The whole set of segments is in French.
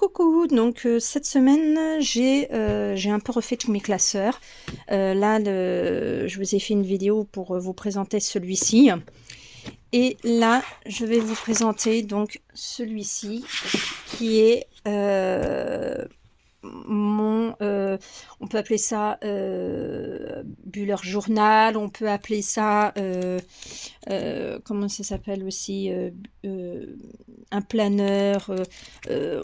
Coucou, donc cette semaine j'ai un peu refait tous mes classeurs. Je vous ai fait une vidéo pour vous présenter celui-ci. Et là, je vais vous présenter donc celui-ci qui est on peut appeler ça Buller Journal, on peut appeler ça comment ça s'appelle aussi un planeur,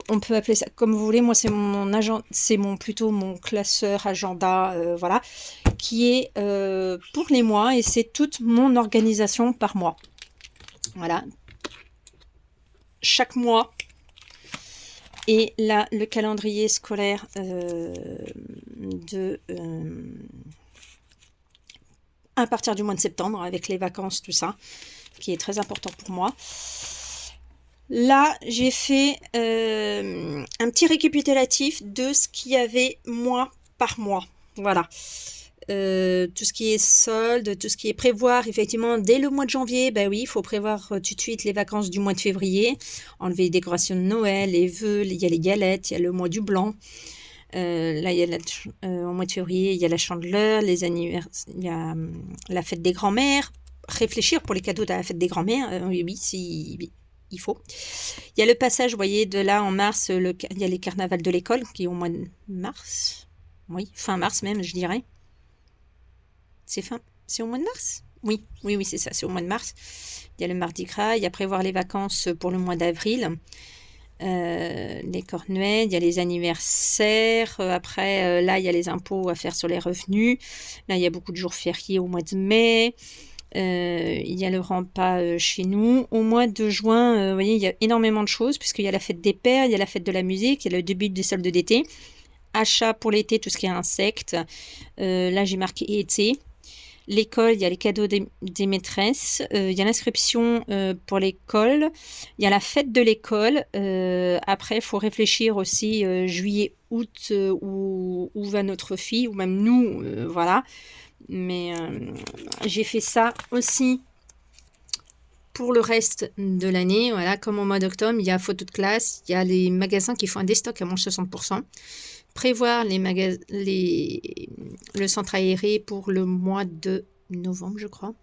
on peut appeler ça comme vous voulez. Moi c'est mon agenda, c'est plutôt mon classeur agenda, voilà, qui est pour les mois, et c'est toute mon organisation par mois. Voilà, chaque mois. Et là, le calendrier scolaire à partir du mois de septembre, avec les vacances, tout ça, qui est très important pour moi. Là, j'ai fait un petit récapitulatif de ce qu'il y avait mois par mois. Voilà. Tout ce qui est solde, tout ce qui est prévoir, effectivement, dès le mois de janvier, ben oui, il faut prévoir tout de suite les vacances du mois de février, enlever les décorations de Noël, les vœux, il y a les galettes, il y a le mois du blanc. Là, il y a au mois de février, il y a la chandeleur, les anniversaires, il y a la fête des grands-mères. Réfléchir pour les cadeaux de la fête des grands-mères, oui, oui, il faut. Il y a le passage, vous voyez, de là en mars, il y a les carnavals de l'école qui est au mois de mars. Oui, fin mars même, je dirais. C'est au mois de mars? Oui, c'est ça, c'est au mois de mars. Il y a le Mardi Gras, il y a prévoir les vacances pour le mois d'avril. Les Cornuets, il y a les anniversaires. Après, là, il y a les impôts à faire sur les revenus. Là, il y a beaucoup de jours fériés au mois de mai. Il y a le repas chez nous. Au mois de juin, vous voyez, il y a énormément de choses, puisqu'il y a la fête des pères, il y a la fête de la musique, il y a le début des soldes d'été. Achat pour l'été, tout ce qui est insectes. Là, j'ai marqué été. L'école, il y a les cadeaux des maîtresses, il y a l'inscription pour l'école, il y a la fête de l'école. Après, il faut réfléchir aussi juillet, août, où va notre fille, ou même nous, voilà. Mais j'ai fait ça aussi pour le reste de l'année. Voilà, comme au mois d'octobre, il y a photo de classe, il y a les magasins qui font un déstock à moins 60%. Prévoir le centre aéré pour le mois de novembre, je crois.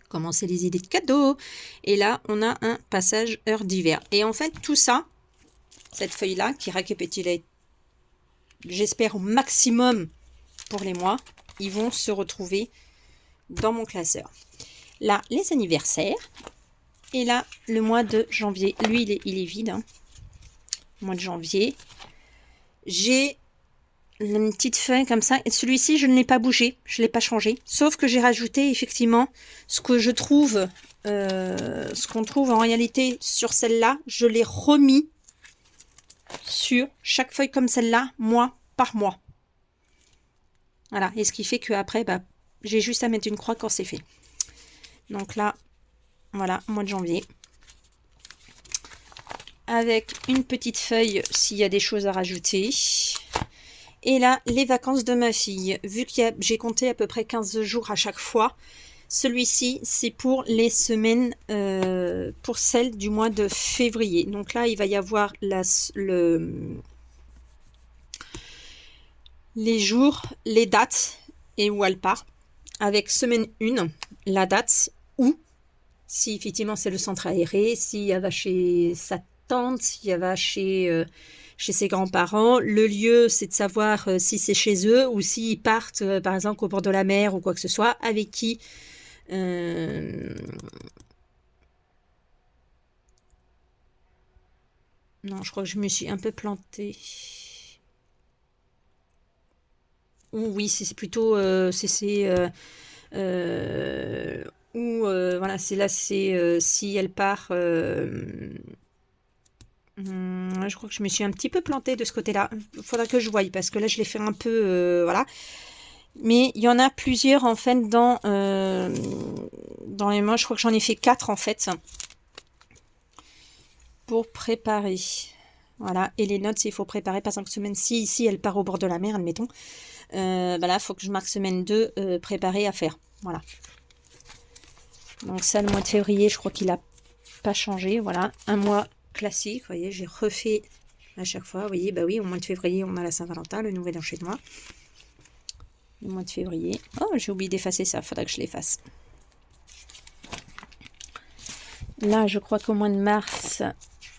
Commencer les idées de cadeaux. Et là, on a un passage heure d'hiver. Et en fait, tout ça, cette feuille-là, qui récapitule, j'espère, au maximum pour les mois, ils vont se retrouver dans mon classeur. Là, les anniversaires. Et là, le mois de janvier. Lui, il est vide. Hein. Mois de janvier. J'ai une petite feuille comme ça, et celui-ci je ne l'ai pas bougé, je ne l'ai pas changé, sauf que j'ai rajouté effectivement ce que je trouve, ce qu'on trouve en réalité sur celle-là, je l'ai remis sur chaque feuille comme celle-là, mois par mois. Voilà, et ce qui fait que après, bah, j'ai juste à mettre une croix quand c'est fait. Donc là, voilà, mois de janvier. Avec une petite feuille s'il y a des choses à rajouter. Et là, les vacances de ma fille. Vu que j'ai compté à peu près 15 jours à chaque fois, celui-ci, c'est pour les semaines, pour celle du mois de février. Donc là, il va y avoir les jours, les dates et où elle part. Avec semaine 1, la date, où, si effectivement c'est le centre aéré, si elle va chez sa tante, si elle va chez ses grands-parents. Le lieu, c'est de savoir si c'est chez eux ou s'ils partent, par exemple, au bord de la mer ou quoi que ce soit, avec qui. Non, je crois que je me suis un peu plantée. Oui, c'est plutôt... voilà, c'est là, c'est si elle part... je crois que je me suis un petit peu plantée de ce côté-là. Il faudra que je voie, parce que là, je l'ai fait un peu... voilà. Mais il y en a plusieurs, en fait, dans les mois. Je crois que j'en ai fait 4, en fait, pour préparer. Voilà. Et les notes, il faut préparer. Par exemple, semaine 6, ici, elle part au bord de la mer, admettons. Voilà, il faut que je marque semaine 2, préparer à faire. Voilà. Donc ça, le mois de février, je crois qu'il n'a pas changé. Voilà, un mois classique. Vous voyez, j'ai refait À chaque fois, vous voyez, bah oui, au mois de février, on a la Saint-Valentin, le Nouvel An chinois. Le mois de février. Oh, j'ai oublié d'effacer ça, faudrait que je l'efface. Là, je crois qu'au mois de mars,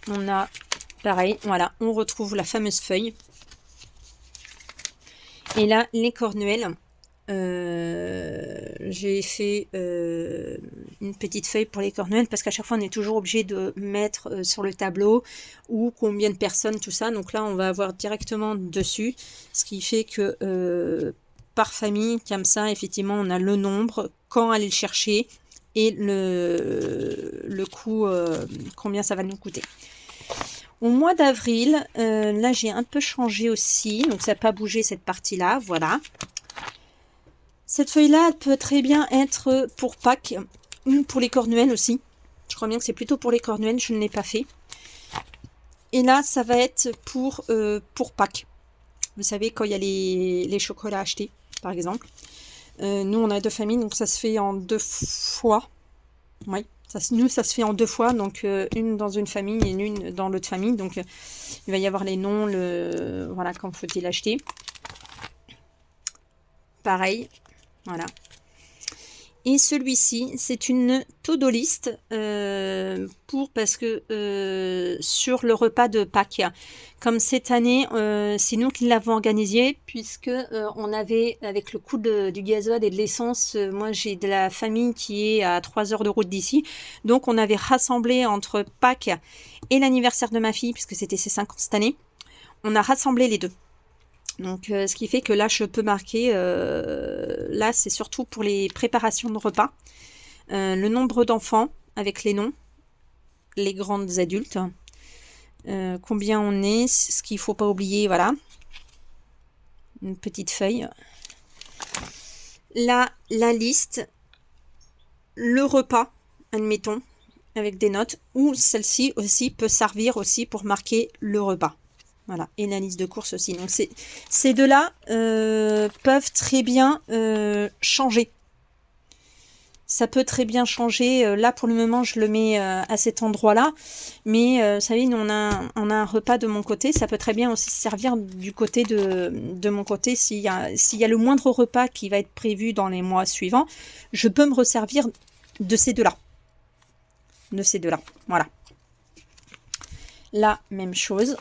on a pareil, voilà, on retrouve la fameuse feuille. Et là, les cornuelles, j'ai fait une petite feuille pour les cornuelles parce qu'à chaque fois, on est toujours obligé de mettre sur le tableau ou combien de personnes, tout ça. Donc là, on va avoir directement dessus, ce qui fait que par famille, comme ça, effectivement, on a le nombre, quand aller le chercher et le coût, combien ça va nous coûter. Au mois d'avril, là j'ai un peu changé aussi, donc ça n'a pas bougé cette partie-là, voilà. Cette feuille-là, elle peut très bien être pour Pâques ou pour les cornuelles aussi. Je crois bien que c'est plutôt pour les cornuelles, je ne l'ai pas fait. Et là, ça va être pour Pâques. Vous savez, quand il y a les chocolats achetés, par exemple. Nous, on a 2 familles, donc ça se fait en 2 fois. Oui, nous, ça se fait en 2 fois, donc une dans une famille et une dans l'autre famille. Donc, il va y avoir les noms, voilà, quand faut-il acheter. Pareil, voilà. Et celui-ci, c'est une to-do list parce que sur le repas de Pâques, comme cette année, c'est nous qui l'avons organisé puisque on avait, avec le coût du gasoil et de l'essence, moi j'ai de la famille qui est à 3 heures de route d'ici, donc on avait rassemblé entre Pâques et l'anniversaire de ma fille, puisque c'était ses 5 ans cette année, on a rassemblé les deux. Donc, ce qui fait que là, je peux marquer, là, c'est surtout pour les préparations de repas, le nombre d'enfants avec les noms, les grandes adultes, combien on est, ce qu'il ne faut pas oublier, voilà, une petite feuille. Là, la liste, le repas, admettons, avec des notes, ou celle-ci aussi peut servir aussi pour marquer le repas. Voilà, et la liste de courses aussi. Donc ces deux-là peuvent très bien changer. Ça peut très bien changer. Là, pour le moment, je le mets à cet endroit-là. Mais vous savez, nous, on a un repas de mon côté. Ça peut très bien aussi servir du côté de mon côté. S'il y a le moindre repas qui va être prévu dans les mois suivants, je peux me resservir de ces deux-là. De ces deux-là. Voilà. Là, même chose.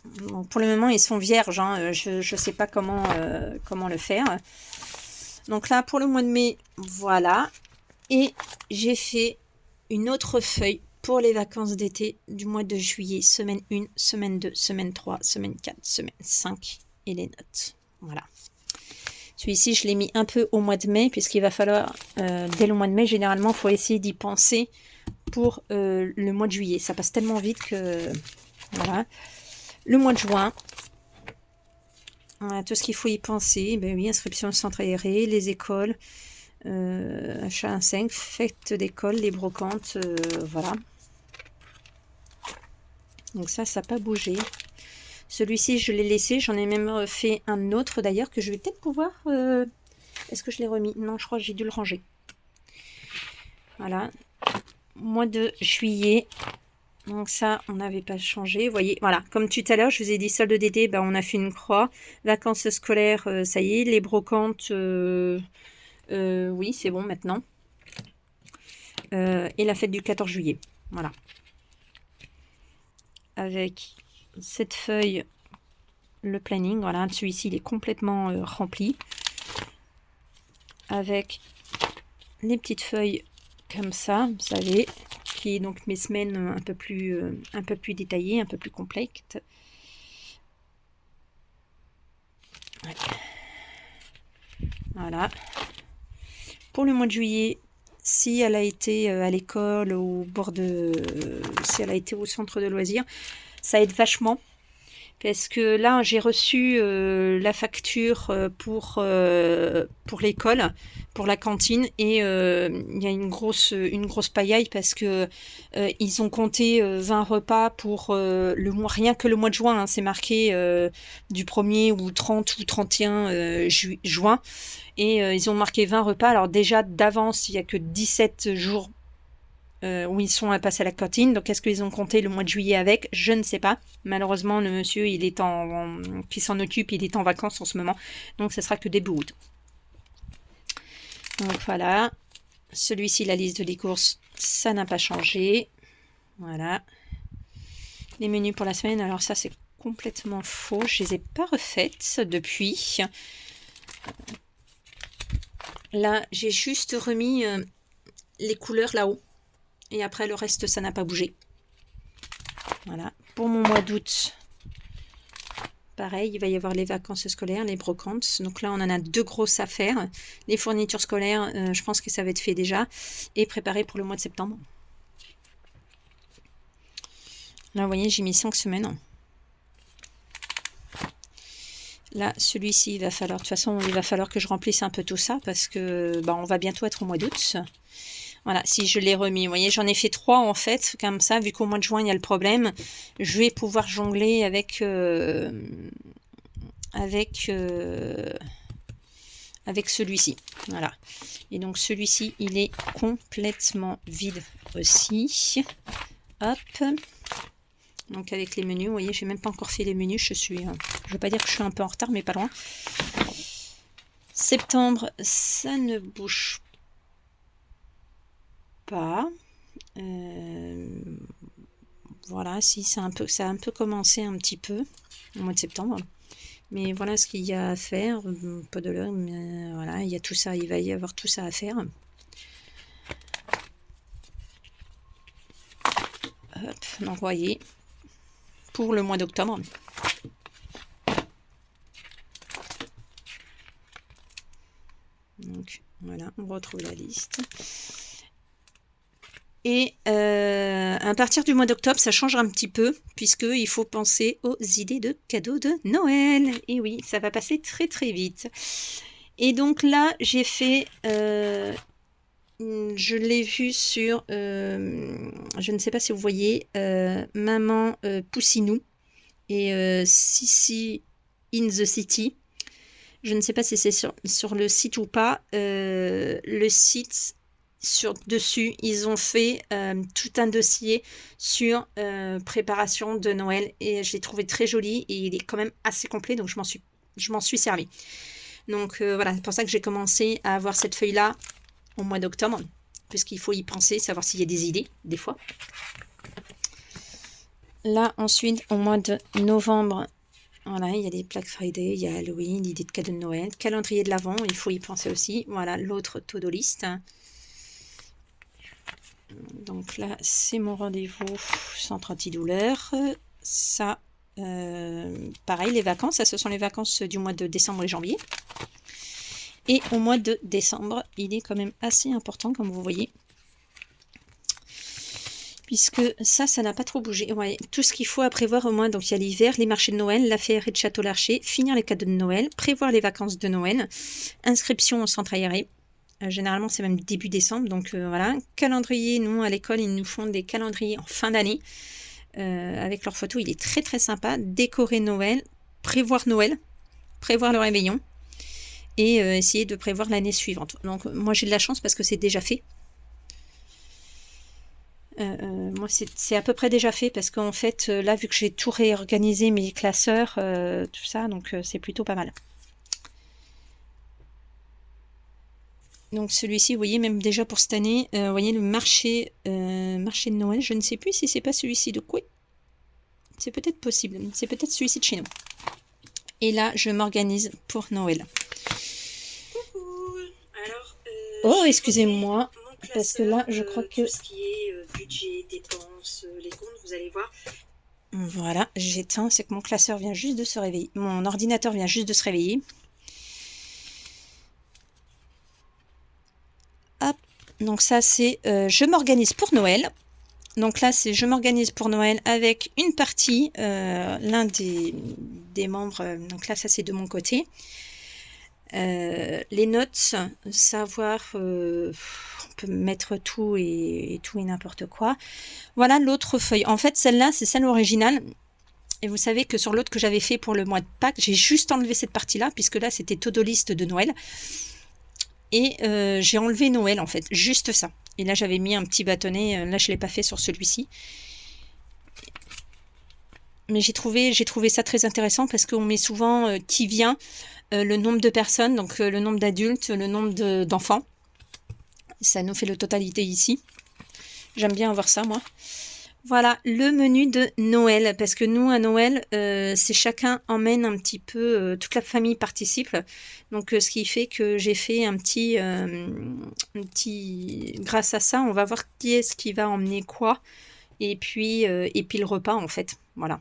Bon, pour le moment, ils sont vierges. Hein. Je ne sais pas comment le faire. Donc là, pour le mois de mai, voilà. Et j'ai fait une autre feuille pour les vacances d'été du mois de juillet. Semaine 1, semaine 2, semaine 3, semaine 4, semaine 5 et les notes. Voilà. Celui-ci, je l'ai mis un peu au mois de mai puisqu'il va falloir, dès le mois de mai, généralement, il faut essayer d'y penser pour le mois de juillet. Ça passe tellement vite que... Voilà. Le mois de juin, tout ce qu'il faut y penser, ben oui, inscription au centre aéré, les écoles, achat 5, fête d'école, les brocantes, voilà. Donc ça n'a pas bougé. Celui-ci, je l'ai laissé, j'en ai même fait un autre d'ailleurs que je vais peut-être pouvoir... Est-ce que je l'ai remis? Non, je crois que j'ai dû le ranger. Voilà. Mois de juillet... Donc ça, on n'avait pas changé. Vous voyez, voilà, comme tout à l'heure, je vous ai dit solde d'été, ben, on a fait une croix. Vacances scolaires, ça y est. Les brocantes, oui, c'est bon maintenant. Et la fête du 14 juillet. Voilà. Avec cette feuille, le planning. Voilà, celui-ci, il est complètement rempli. Avec les petites feuilles comme ça, vous savez... Qui est donc mes semaines un peu plus détaillées, un peu plus complètes. Ouais. Voilà. Pour le mois de juillet, si elle a été à l'école, si elle a été au centre de loisirs, ça aide vachement. Parce que là, j'ai reçu la facture pour l'école, pour la cantine, et il y a une grosse paillaille parce que ils ont compté 20 repas pour le mois, rien que le mois de juin, hein, c'est marqué du 1er ou 30 ou 31 juin, et ils ont marqué 20 repas. Alors déjà, d'avance, il n'y a que 17 jours où ils sont à passer à la cantine. Donc, est-ce qu'ils ont compté le mois de juillet avec? Je ne sais pas. Malheureusement, le monsieur, il est qui s'en occupe, il est en vacances en ce moment. Donc, ce sera que début août. Donc, voilà. Celui-ci, la liste des courses, ça n'a pas changé. Voilà. Les menus pour la semaine, alors ça, c'est complètement faux. Je les ai pas refaites depuis. Là, j'ai juste remis les couleurs là-haut. Et après, le reste, ça n'a pas bougé. Voilà. Pour mon mois d'août, pareil, il va y avoir les vacances scolaires, les brocantes. Donc là, on en a 2 grosses affaires. Les fournitures scolaires, je pense que ça va être fait déjà. Et préparé pour le mois de septembre. Là, vous voyez, j'ai mis 5 semaines. Là, celui-ci, il va falloir, de toute façon, il va falloir que je remplisse un peu tout ça parce que on va bientôt être au mois d'août. Voilà, si je l'ai remis, vous voyez, j'en ai fait 3 en fait, comme ça, vu qu'au mois de juin, il y a le problème, je vais pouvoir jongler avec celui-ci. Voilà. Et donc, celui-ci, il est complètement vide aussi. Hop. Donc, avec les menus, vous voyez, j'ai même pas encore fait les menus, je veux pas dire que je suis un peu en retard, mais pas loin. Septembre, ça ne bouge pas. Voilà, si ça a un peu commencé un petit peu au mois de septembre. Mais voilà ce qu'il y a à faire. Pas de l'heure, mais voilà, il y a tout ça, il va y avoir tout ça à faire. Hop, donc voyez, pour le mois d'octobre. Donc voilà, on retrouve la liste. Et à partir du mois d'octobre, ça change un petit peu, puisqu'il faut penser aux idées de cadeaux de Noël. Et oui, ça va passer très très vite. Et donc là, j'ai fait... je l'ai vu sur... je ne sais pas si vous voyez, Maman Poussinou et Sissi in the City. Je ne sais pas si c'est sur le site ou pas. Le site... dessus, ils ont fait tout un dossier sur préparation de Noël et je l'ai trouvé très joli et il est quand même assez complet, donc je m'en suis servi. Donc voilà, c'est pour ça que j'ai commencé à avoir cette feuille-là au mois d'octobre, puisqu'il faut y penser, savoir s'il y a des idées, des fois. Là, ensuite, au mois de novembre, voilà, il y a des Black Friday, il y a Halloween, l'idée de cadeaux de Noël, calendrier de l'Avent, il faut y penser aussi. Voilà, l'autre to-do list. Donc là, c'est mon rendez-vous centre antidouleur. Ça, pareil, les vacances, ça, ce sont les vacances du mois de décembre et janvier. Et au mois de décembre, il est quand même assez important, comme vous voyez. Puisque ça n'a pas trop bougé. Ouais, tout ce qu'il faut à prévoir au moins, donc il y a l'hiver, les marchés de Noël, la féerie de Château-Larcher, finir les cadeaux de Noël, prévoir les vacances de Noël, inscription au centre aéré. Généralement, c'est même début décembre. Donc voilà, calendrier, nous à l'école, ils nous font des calendriers en fin d'année. Avec leurs photos, il est très très sympa. Décorer Noël, prévoir le réveillon. Et essayer de prévoir l'année suivante. Donc moi j'ai de la chance parce que c'est déjà fait. Moi c'est à peu près déjà fait parce qu'en fait là vu que j'ai tout réorganisé, mes classeurs, tout ça, donc c'est plutôt pas mal. Donc celui-ci, vous voyez, même déjà pour cette année, vous voyez le marché de Noël, je ne sais plus si c'est pas celui-ci de Coué. C'est peut-être possible, c'est peut-être celui-ci de chez nous. Et là je m'organise pour Noël. Alors, oh, excusez-moi, parce que là, je crois que... Tout ce qui est budget, dépenses, les comptes, vous allez voir. Voilà, j'éteins, c'est que mon classeur vient juste de se réveiller. Mon ordinateur vient juste de se réveiller. Hop, donc ça, c'est je m'organise pour Noël. Donc là, c'est je m'organise pour Noël avec une partie, l'un des membres. Donc là, ça, c'est de mon côté. Les notes, savoir, on peut mettre tout et tout et n'importe quoi. Voilà l'autre feuille. En fait, celle-là, c'est celle originale. Et vous savez que sur l'autre que j'avais fait pour le mois de Pâques, j'ai juste enlevé cette partie-là, puisque là, c'était to-do list de Noël. Et j'ai enlevé Noël, en fait, juste ça. Et là, j'avais mis un petit bâtonnet. Là, je ne l'ai pas fait sur celui-ci. Mais j'ai trouvé ça très intéressant parce qu'on met souvent qui vient, le nombre de personnes, donc le nombre d'adultes, le nombre d'enfants. Ça nous fait le totalité ici. J'aime bien avoir ça, moi. Voilà, le menu de Noël. Parce que nous, à Noël, c'est chacun emmène un petit peu, toute la famille participe. Donc, ce qui fait que j'ai fait un petit... Grâce à ça, on va voir qui est-ce qui va emmener quoi. Et puis le repas, en fait. Voilà.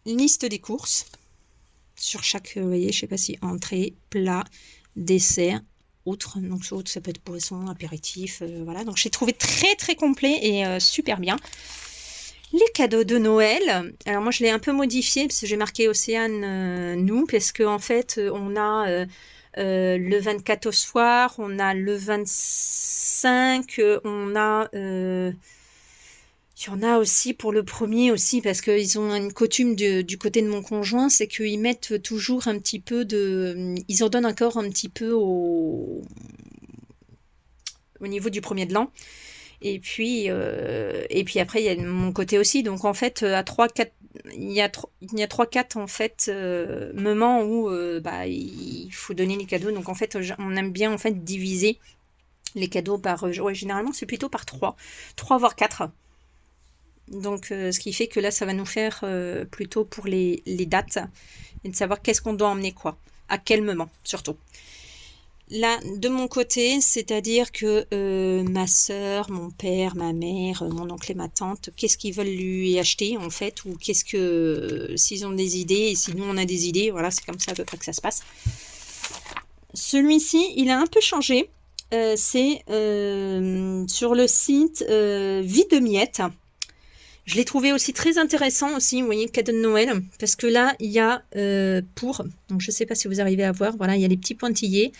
Liste des courses. Sur chaque, vous voyez, je sais pas si entrée, plat, dessert, autre. Donc autre, ça peut être poisson, apéritif, voilà. Donc j'ai trouvé très très complet et super bien. Les cadeaux de Noël. Alors moi je l'ai un peu modifié parce que j'ai marqué Océane nous parce que en fait on a le 24 au soir, on a le 25, on a il y en a aussi pour le premier aussi, parce qu'ils ont une coutume du côté de mon conjoint, c'est qu'ils mettent toujours un petit peu de... Ils en donnent encore un petit peu au niveau du premier de l'an. Et puis après, il y a mon côté aussi. Donc en fait, à 3-4... Il y a 3-4 en fait moments où il faut donner les cadeaux. Donc en fait, on aime bien en fait diviser les cadeaux par... ouais, généralement, c'est plutôt par 3 voire 4. Donc, ce qui fait que là, ça va nous faire plutôt pour les dates et de savoir qu'est-ce qu'on doit emmener quoi, à quel moment surtout. Là, de mon côté, c'est-à-dire que ma soeur, mon père, ma mère, mon oncle et ma tante, qu'est-ce qu'ils veulent lui acheter en fait, ou qu'est-ce que s'ils ont des idées, et si nous on a des idées, voilà, c'est comme ça à peu près que ça se passe. Celui-ci, il a un peu changé. C'est sur le site Vie de Miettes. Je l'ai trouvé aussi très intéressant aussi, vous voyez, cadeau de Noël, parce que là, il y a donc je ne sais pas si vous arrivez à voir, voilà, il y a les petits pointillés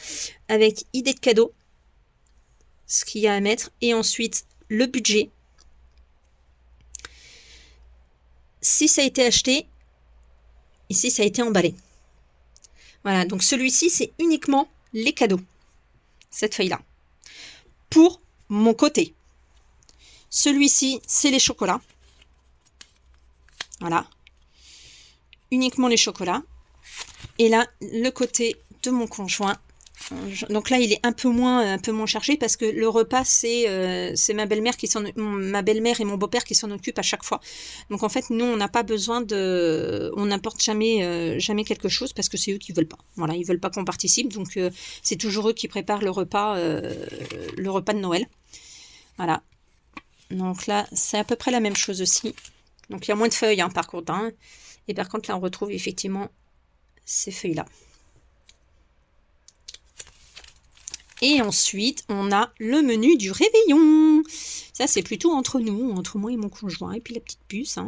avec idée de cadeau, ce qu'il y a à mettre, et ensuite le budget. Si ça a été acheté, et si ça a été emballé. Voilà, donc celui-ci, c'est uniquement les cadeaux, cette feuille-là. Pour mon côté. Celui-ci, c'est les chocolats. Voilà, uniquement les chocolats. Et là, le côté de mon conjoint. Donc là, il est un peu moins chargé parce que le repas, c'est ma belle-mère et mon beau-père qui s'en occupent à chaque fois. Donc en fait, nous, on n'a pas besoin on n'apporte jamais quelque chose parce que c'est eux qui veulent pas. Voilà, ils veulent pas qu'on participe. Donc c'est toujours eux qui préparent le repas de Noël. Voilà. Donc là, c'est à peu près la même chose aussi. Donc il y a moins de feuilles par contre. Et par contre là on retrouve effectivement ces feuilles là. Et ensuite on a le menu du réveillon. Ça c'est plutôt entre nous, entre moi et mon conjoint. Et puis la petite puce.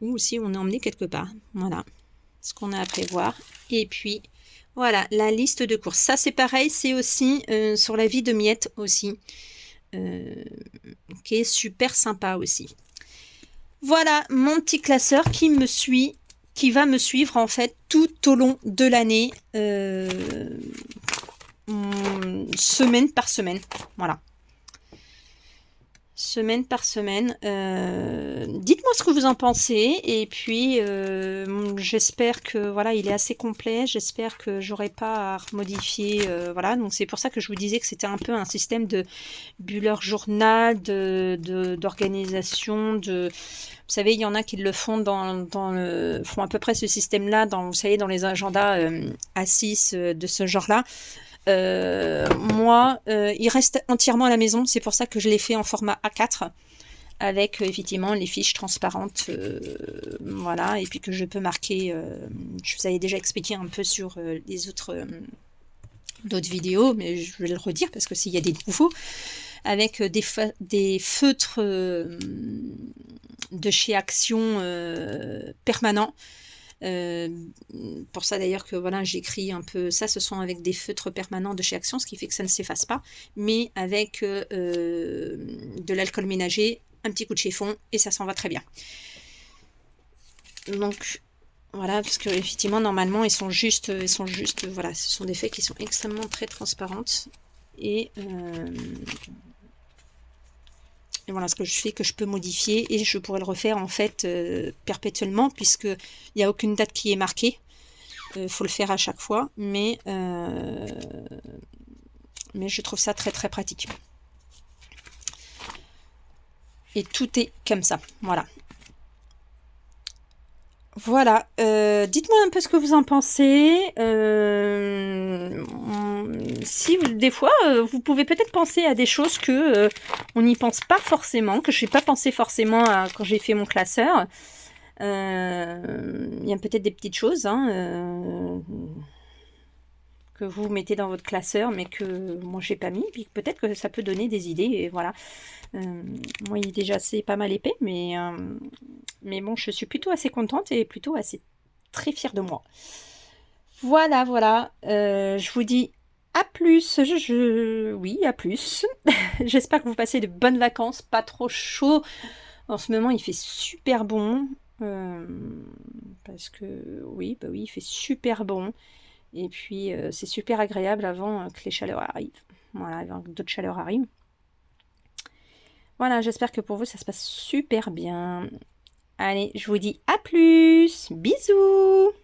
Ou si on est emmené quelque part. Voilà ce qu'on a à prévoir. Et puis voilà la liste de courses. Ça c'est pareil, c'est aussi sur la Vie de Miettes aussi. Qui est super sympa aussi. Voilà mon petit classeur qui va me suivre en fait tout au long de l'année, semaine par semaine. Voilà. Semaine par semaine. Dites-moi ce que vous en pensez. Et puis, j'espère que voilà, il est assez complet. J'espère que j'aurai pas à remodifier. Voilà, donc c'est pour ça que je vous disais que c'était un peu un système de bullet journal, d'organisation. Vous savez, il y en a qui le font font à peu près ce système-là, vous savez, dans les agendas A6 de ce genre-là. Moi, il reste entièrement à la maison. C'est pour ça que je l'ai fait en format A4 avec effectivement les fiches transparentes. Voilà, et puis que je peux marquer. Je vous avais déjà expliqué un peu sur les d'autres vidéos, mais je vais le redire parce que s'il y a des nouveaux, avec des feutres de chez Action permanents. Pour ça d'ailleurs que voilà, j'écris un peu ça, ce sont avec des feutres permanents de chez Action, ce qui fait que ça ne s'efface pas, mais avec de l'alcool ménager, un petit coup de chiffon et ça s'en va très bien. Donc voilà, parce que effectivement normalement ils sont juste voilà, ce sont des feuilles qui sont extrêmement très transparentes. Et voilà ce que je fais, que je peux modifier, et je pourrais le refaire en fait perpétuellement, puisque il n'y a aucune date qui est marquée. Faut le faire à chaque fois, mais je trouve ça très très pratique. Et tout est comme ça, voilà. Voilà, dites-moi un peu ce que vous en pensez. Si des fois, vous pouvez peut-être penser à des choses que on n'y pense pas forcément, que je n'ai pas pensé forcément quand j'ai fait mon classeur. Il y a peut-être des petites choses que vous mettez dans votre classeur, mais que moi j'ai pas mis, puis peut-être que ça peut donner des idées, et voilà. Moi il est déjà assez pas mal épais, mais bon, je suis plutôt assez contente et plutôt assez très fière de moi. Voilà, voilà. Je vous dis à plus. Oui, à plus. J'espère que vous passez de bonnes vacances, pas trop chaud. En ce moment, il fait super bon. Parce que oui, bah oui, il fait super bon. Et puis, c'est super agréable avant que les chaleurs arrivent. Voilà, avant que d'autres chaleurs arrivent. Voilà, j'espère que pour vous, ça se passe super bien. Allez, je vous dis à plus. Bisous.